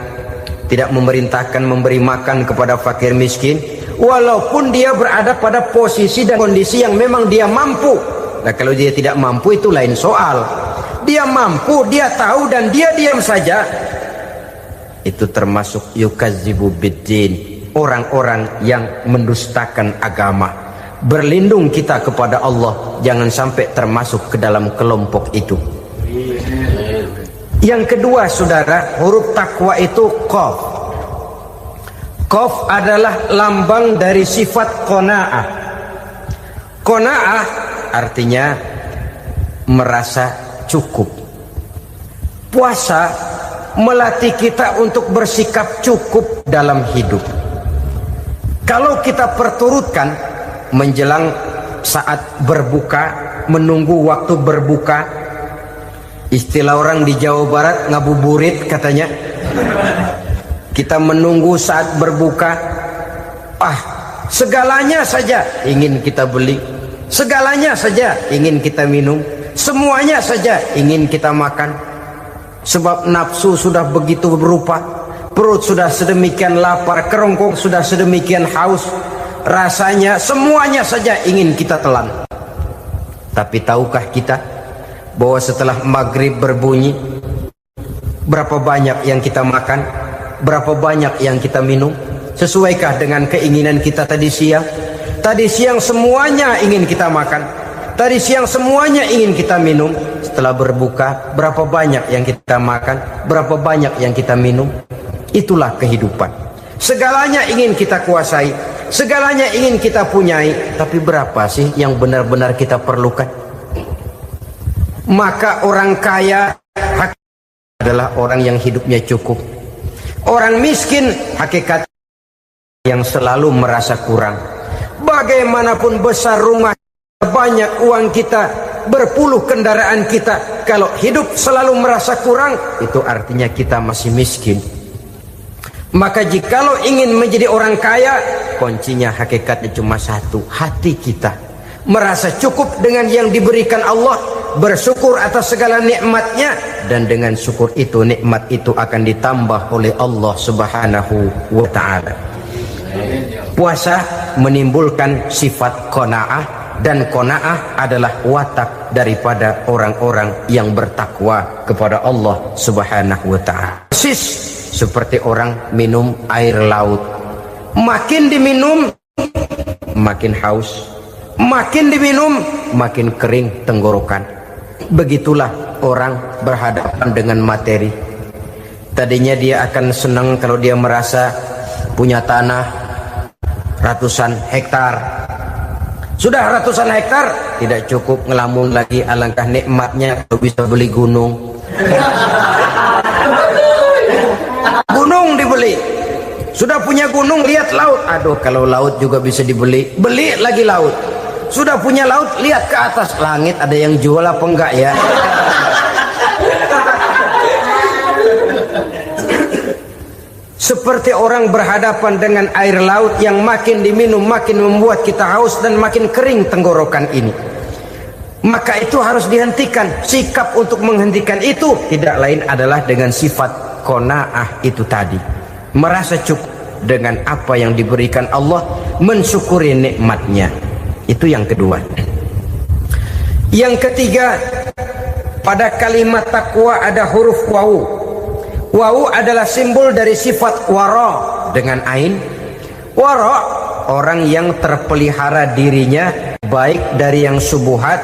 tidak memerintahkan memberi makan kepada fakir miskin, walaupun dia berada pada posisi dan kondisi yang memang dia mampu. Nah, kalau dia tidak mampu itu lain soal. Dia mampu, dia tahu, dan dia diam saja. Itu termasuk yukadzibu biddin, orang-orang yang mendustakan agama. Berlindung kita kepada Allah, jangan sampai termasuk ke dalam kelompok itu. Yang kedua saudara, huruf takwa itu qaf. Qaf adalah lambang dari sifat qanaah. Qanaah artinya merasa cukup. Puasa melatih kita untuk bersikap cukup dalam hidup. Kalau kita perturutkan menjelang saat berbuka, menunggu waktu berbuka, istilah orang di Jawa Barat ngabuburit katanya, kita menunggu saat berbuka, segalanya saja ingin kita beli, segalanya saja ingin kita minum, semuanya saja ingin kita makan, sebab nafsu sudah begitu berupa. Perut sudah sedemikian lapar, kerongkong sudah sedemikian haus, rasanya semuanya saja ingin kita telan. Tapi tahukah kita bahwa setelah maghrib berbunyi, berapa banyak yang kita makan, berapa banyak yang kita minum? Sesuaikah dengan keinginan kita tadi siang? Tadi siang semuanya ingin kita makan, tadi siang semuanya ingin kita minum. Setelah berbuka, berapa banyak yang kita makan, berapa banyak yang kita minum? Itulah kehidupan. Segalanya ingin kita kuasai, segalanya ingin kita punyai, tapi berapa sih yang benar-benar kita perlukan? Maka orang kaya adalah orang yang hidupnya cukup. Orang miskin hakikat yang selalu merasa kurang. Bagaimanapun besar rumah, banyak uang kita, berpuluh kendaraan kita, kalau hidup selalu merasa kurang, itu artinya kita masih miskin. Maka jikalau ingin menjadi orang kaya, kuncinya hakikatnya cuma satu, hati kita merasa cukup dengan yang diberikan Allah, bersyukur atas segala nikmatnya, dan dengan syukur itu, nikmat itu akan ditambah oleh Allah Subhanahu wa ta'ala. Puasa menimbulkan sifat qanaah, dan qanaah adalah watak daripada orang-orang yang bertakwa kepada Allah Subhanahu wa ta'ala. Seperti orang minum air laut, makin diminum makin haus, makin diminum makin kering tenggorokan. Begitulah orang berhadapan dengan materi. Tadinya dia akan senang kalau dia merasa punya tanah ratusan hektar. Sudah ratusan hektar tidak cukup, ngelamun lagi, alangkah nikmatnya kalau bisa beli gunung. Gunung dibeli, sudah punya gunung, lihat laut, aduh kalau laut juga bisa dibeli, beli lagi laut. Sudah punya laut, lihat ke atas langit, ada yang jual apa enggak ya? seperti orang berhadapan dengan air laut yang makin diminum makin membuat kita haus dan makin kering tenggorokan ini. Maka itu harus dihentikan. Sikap untuk menghentikan itu tidak lain adalah dengan sifat qanaah itu tadi, merasa cukup dengan apa yang diberikan Allah, mensyukuri nikmatnya. Itu yang kedua. Yang ketiga, pada kalimat takwa ada huruf wawu. Wawu adalah simbol dari sifat wara dengan ain. Wara, orang yang terpelihara dirinya baik dari yang syubhat,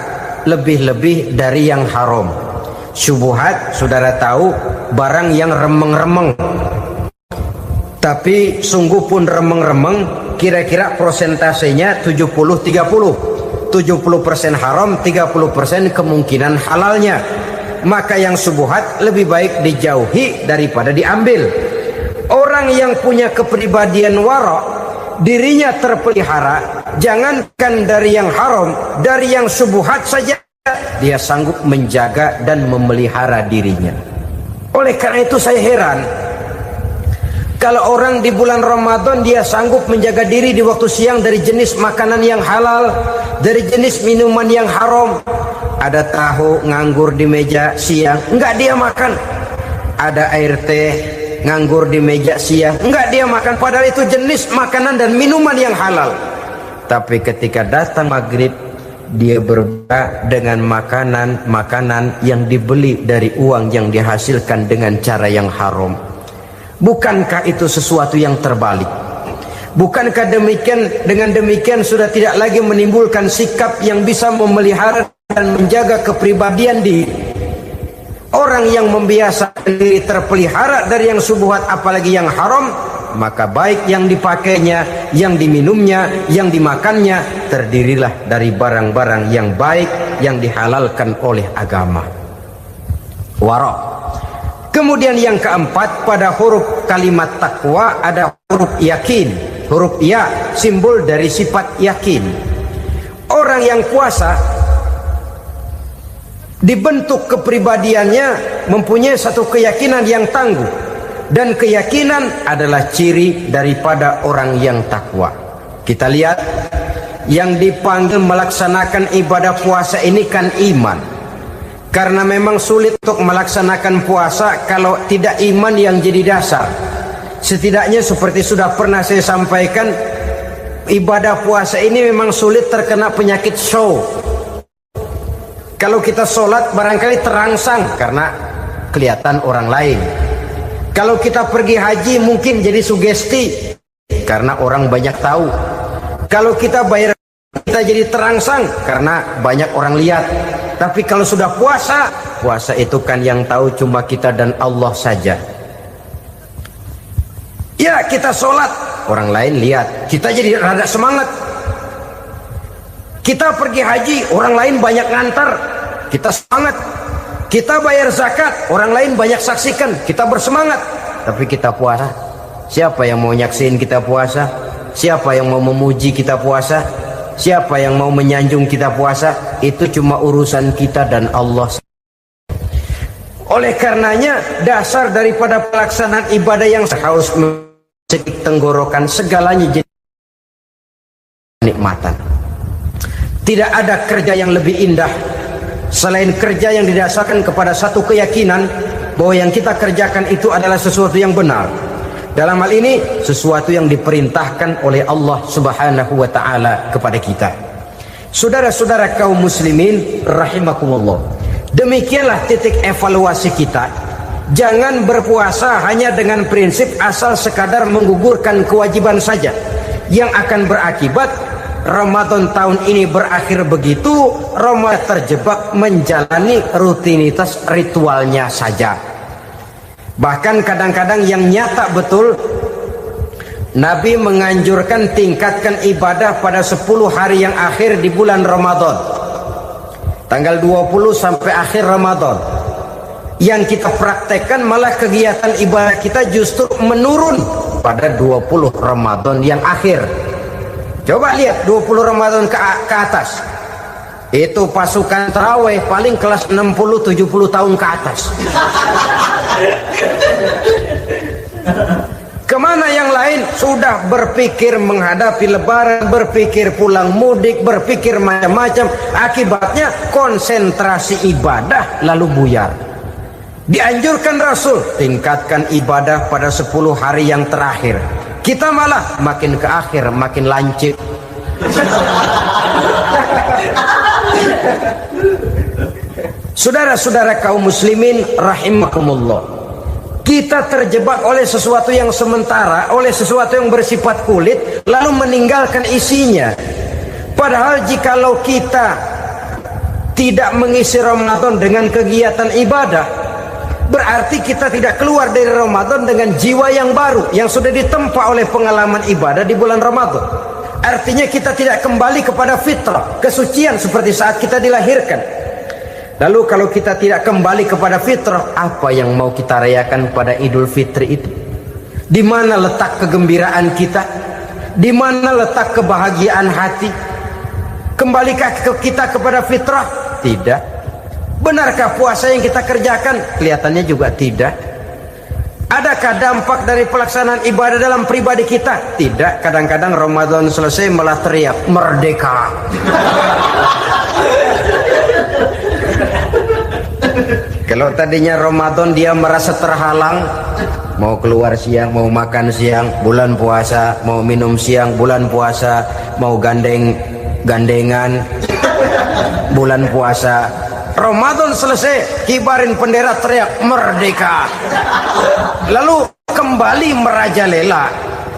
lebih-lebih dari yang haram. Syubhat, saudara tahu, barang yang remeng-remeng. Tapi sungguh pun remeng-remeng, kira-kira persentasenya 70-30. 70% haram, 30% kemungkinan halalnya. Maka yang syubhat lebih baik dijauhi daripada diambil. Orang yang punya kepribadian wara, dirinya terpelihara, jangankan dari yang haram, dari yang syubhat saja dia sanggup menjaga dan memelihara dirinya. Oleh karena itu saya heran kalau orang di bulan Ramadan dia sanggup menjaga diri di waktu siang dari jenis makanan yang halal, dari jenis minuman yang haram. Ada tahu nganggur di meja siang, enggak dia makan. Ada air teh nganggur di meja siang, enggak dia makan. Padahal itu jenis makanan dan minuman yang halal. Tapi ketika datang maghrib, dia berbuka dengan makanan yang dibeli dari uang yang dihasilkan dengan cara yang haram. Bukankah itu sesuatu yang terbalik? Bukankah dengan demikian sudah tidak lagi menimbulkan sikap yang bisa memelihara dan menjaga kepribadian diri? Orang yang membiasakan diri terpelihara dari yang syubhat apalagi yang haram, maka baik yang dipakainya, yang diminumnya, yang dimakannya terdirilah dari barang-barang yang baik yang dihalalkan oleh agama. Wara. Kemudian yang keempat, pada huruf kalimat takwa ada huruf yakin. Huruf ya simbol dari sifat yakin. Orang yang puasa dibentuk kepribadiannya mempunyai satu keyakinan yang tangguh, dan keyakinan adalah ciri daripada orang yang takwa. Kita lihat yang dipanggil melaksanakan ibadah puasa ini kan iman. Karena memang sulit untuk melaksanakan puasa kalau tidak iman yang jadi dasar. Setidaknya seperti sudah pernah saya sampaikan, ibadah puasa ini memang sulit terkena penyakit show. Kalau kita sholat barangkali terangsang karena kelihatan orang lain. Kalau kita pergi haji mungkin jadi sugesti karena orang banyak tahu. Kalau kita bayar kita jadi terangsang karena banyak orang lihat. Tapi kalau sudah puasa, puasa itu kan yang tahu cuma kita dan Allah saja. Ya kita sholat, orang lain lihat, kita jadi rada semangat. Kita pergi haji, orang lain banyak ngantar, kita semangat. Kita bayar zakat, orang lain banyak saksikan, kita bersemangat. Tapi kita puasa, siapa yang mau nyaksiin kita puasa? Siapa yang mau memuji kita puasa? Siapa yang mau menyanjung kita puasa? Itu cuma urusan kita dan Allah. Oleh karenanya dasar daripada pelaksanaan ibadah yang harus mencedik tenggorokan segalanya jadi nikmatan. Tidak ada kerja yang lebih indah selain kerja yang didasarkan kepada satu keyakinan bahwa yang kita kerjakan itu adalah sesuatu yang benar. Dalam hal ini sesuatu yang diperintahkan oleh Allah Subhanahu wa taala kepada kita. Saudara-saudara kaum muslimin rahimakumullah. Demikianlah titik evaluasi kita. Jangan berpuasa hanya dengan prinsip asal sekadar menggugurkan kewajiban saja, yang akan berakibat Ramadan tahun ini berakhir begitu, Ramadan terjebak menjalani rutinitas ritualnya saja. Bahkan kadang-kadang yang nyata betul, Nabi menganjurkan tingkatkan ibadah pada 10 hari yang akhir di bulan Ramadan, tanggal 20 sampai akhir Ramadan. Yang kita praktekkan malah kegiatan ibadah kita justru menurun pada 20 Ramadan yang akhir. Coba lihat 20 Ramadan ke atas, itu pasukan tarawih paling kelas 60-70 tahun ke atas. Kemana yang lain sudah berpikir menghadapi lebaran, berpikir pulang mudik, berpikir macam-macam. Akibatnya konsentrasi ibadah lalu buyar. Dianjurkan Rasul tingkatkan ibadah pada 10 hari yang terakhir. Kita malah makin ke akhir makin lancip. Saudara-saudara kaum muslimin rahimakumullah, kita terjebak oleh sesuatu yang sementara, oleh sesuatu yang bersifat kulit, lalu meninggalkan isinya. Padahal jikalau kita tidak mengisi Ramadan dengan kegiatan ibadah, berarti kita tidak keluar dari Ramadan dengan jiwa yang baru, yang sudah ditempa oleh pengalaman ibadah di bulan Ramadan. Artinya kita tidak kembali kepada fitrah, kesucian seperti saat kita dilahirkan. Lalu kalau kita tidak kembali kepada fitrah, apa yang mau kita rayakan pada Idul Fitri itu? Di mana letak kegembiraan kita? Di mana letak kebahagiaan hati? Kembalikah kita kepada fitrah? Tidak. Benarkah puasa yang kita kerjakan? Kelihatannya juga tidak. Adakah dampak dari pelaksanaan ibadah dalam pribadi kita? Tidak. Kadang-kadang Ramadan selesai malah teriak merdeka. Kalau tadinya Ramadan dia merasa terhalang, mau keluar siang, mau makan siang, bulan puasa, mau minum siang, bulan puasa, mau gandengan, bulan puasa. Ramadan selesai, kibarin bendera, teriak merdeka. Lalu kembali merajalela.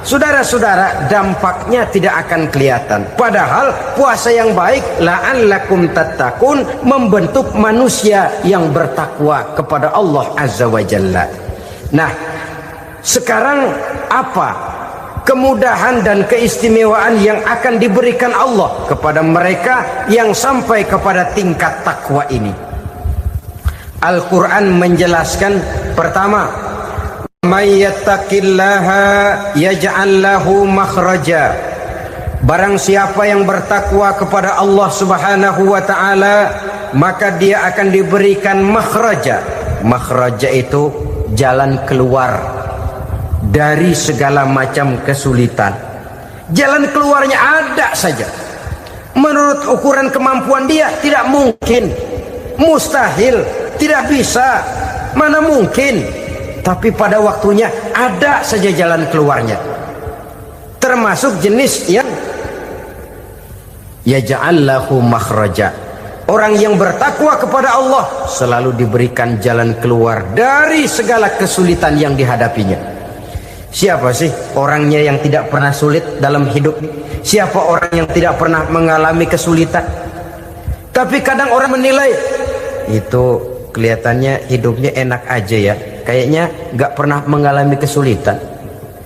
Saudara-saudara, dampaknya tidak akan kelihatan. Padahal puasa yang baik, la'allakum tattaqun, membentuk manusia yang bertakwa kepada Allah Azza wa Jalla. Nah, sekarang apa kemudahan dan keistimewaan yang akan diberikan Allah kepada mereka yang sampai kepada tingkat takwa ini? Al-Quran menjelaskan, pertama, may yattaqillaha yaj'al lahu makhraja. Barang siapa yang bertakwa kepada Allah Subhanahu wa taala, maka dia akan diberikan makhraja. Makhraja itu jalan keluar dari segala macam kesulitan. Jalan keluarnya ada saja. Menurut ukuran kemampuan dia tidak mungkin, mustahil, tidak bisa, mana mungkin. Tapi pada waktunya ada saja jalan keluarnya. Termasuk jenis yang yaj'al lahu makhraja. Orang yang bertakwa kepada Allah selalu diberikan jalan keluar dari segala kesulitan yang dihadapinya. Siapa sih orangnya yang tidak pernah sulit dalam hidup? Siapa orang yang tidak pernah mengalami kesulitan? Tapi kadang orang menilai, itu kelihatannya hidupnya enak aja ya, kayaknya gak pernah mengalami kesulitan.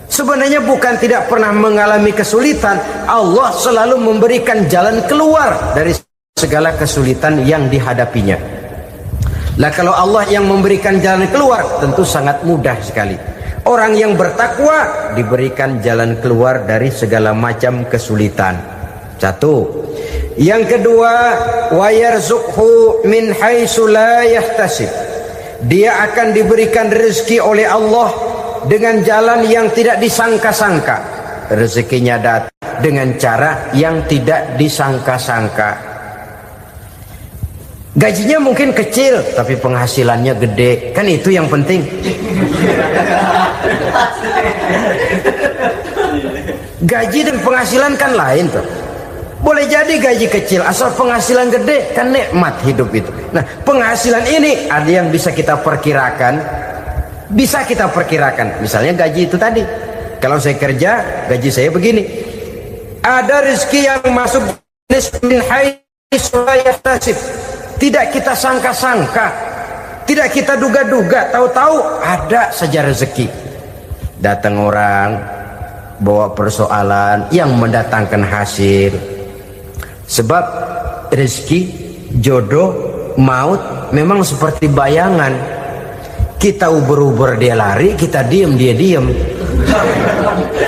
Sebenarnya bukan tidak pernah mengalami kesulitan, Allah selalu memberikan jalan keluar dari segala kesulitan yang dihadapinya. Lah kalau Allah yang memberikan jalan keluar, tentu sangat mudah sekali. Orang yang bertakwa diberikan jalan keluar dari segala macam kesulitan. Satu. Yang kedua, wa yarzuqhu min haitsu la yahtasib. Dia akan diberikan rezeki oleh Allah dengan jalan yang tidak disangka-sangka. Rezekinya datang dengan cara yang tidak disangka-sangka. Gajinya mungkin kecil, tapi penghasilannya gede. Kan itu yang penting. Gaji dan penghasilan kan lain tuh. Boleh jadi gaji kecil, asal penghasilan gede, kan nikmat hidup itu. Nah, penghasilan ini ada yang bisa kita perkirakan. Bisa kita perkirakan. Misalnya gaji itu tadi. Kalau saya kerja, gaji saya begini. Ada rezeki yang masuk min haitsu la yahtasib. Tidak kita sangka-sangka, tidak kita duga-duga, tahu-tahu ada saja rezeki. Datang orang bawa persoalan yang mendatangkan hasil. Sebab rezeki, jodoh, maut memang seperti bayangan. Kita uber-uber dia lari, kita diem dia diem.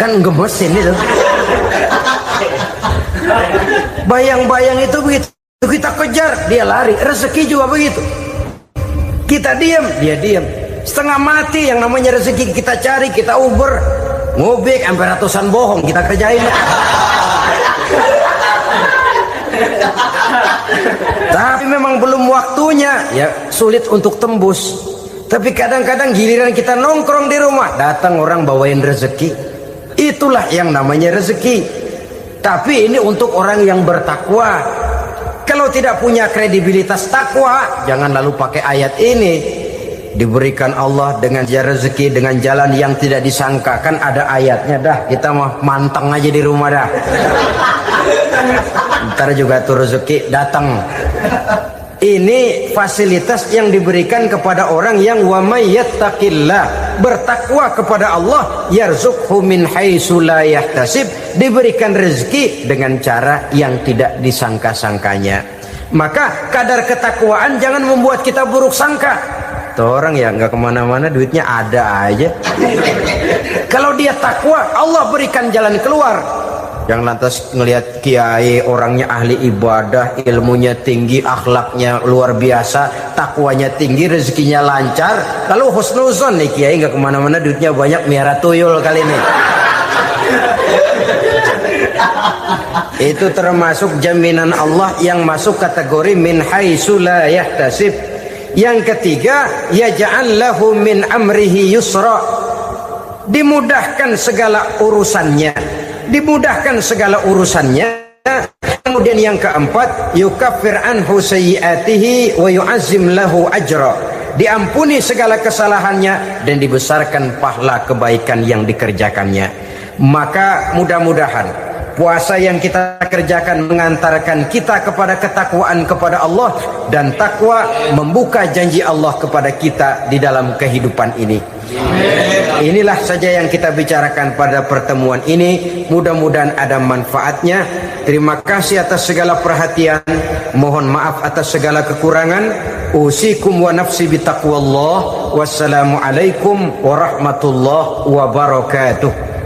Kan gemesin itu. Bayang-bayang itu begitu. Kita kejar, dia lari. Rezeki juga begitu. Kita diam, dia diam. Setengah mati yang namanya rezeki kita cari, kita uber. ngubik sampai ratusan bohong kita kerjain. Tapi memang belum waktunya, ya sulit untuk tembus. Tapi kadang-kadang giliran kita nongkrong di rumah, datang orang bawain rezeki. Itulah yang namanya rezeki. Tapi ini untuk orang yang bertakwa. Kalau tidak punya kredibilitas takwa, jangan lalu pakai ayat ini. Diberikan Allah dengan rezeki dengan jalan yang tidak disangka. Kan ada ayatnya dah, kita mah manteng aja di rumah dah. Ntar juga tuh rezeki datang. Ini fasilitas yang diberikan kepada orang yang wa may yattaqillah, bertakwa kepada Allah, yarzuqhu min haitsu la yahtasib, diberikan rezeki dengan cara yang tidak disangka-sangkanya. Maka kadar ketakwaan jangan membuat kita buruk sangka. Tuh orang ya nggak kemana-mana, duitnya ada aja. Kalau dia takwa, Allah berikan jalan keluar. Yang lantas ngelihat kiai orangnya ahli ibadah, ilmunya tinggi, akhlaknya luar biasa, takwanya tinggi, rezekinya lancar, lalu husnuzon nih kiai nggak kemana-mana, duitnya banyak, miara tuyul kali ini. Itu termasuk jaminan Allah yang masuk kategori min haitsu la yahtasib. Yang ketiga, yaj'al lahu min amrihi yusra, dimudahkan segala urusannya. Dimudahkan segala urusannya. Kemudian yang keempat, yukaffir anhu sayyiatihi wa yu'azzim lahu ajra, diampuni segala kesalahannya dan dibesarkan pahala kebaikan yang dikerjakannya. Maka mudah-mudahan puasa yang kita kerjakan mengantarkan kita kepada ketakwaan kepada Allah, dan takwa membuka janji Allah kepada kita di dalam kehidupan ini. Inilah saja yang kita bicarakan pada pertemuan ini. Mudah-mudahan ada manfaatnya. Terima kasih atas segala perhatian. Mohon maaf atas segala kekurangan. Usikum wa nafsi bitaqwallah. Wassalamualaikum warahmatullahi wabarakatuh.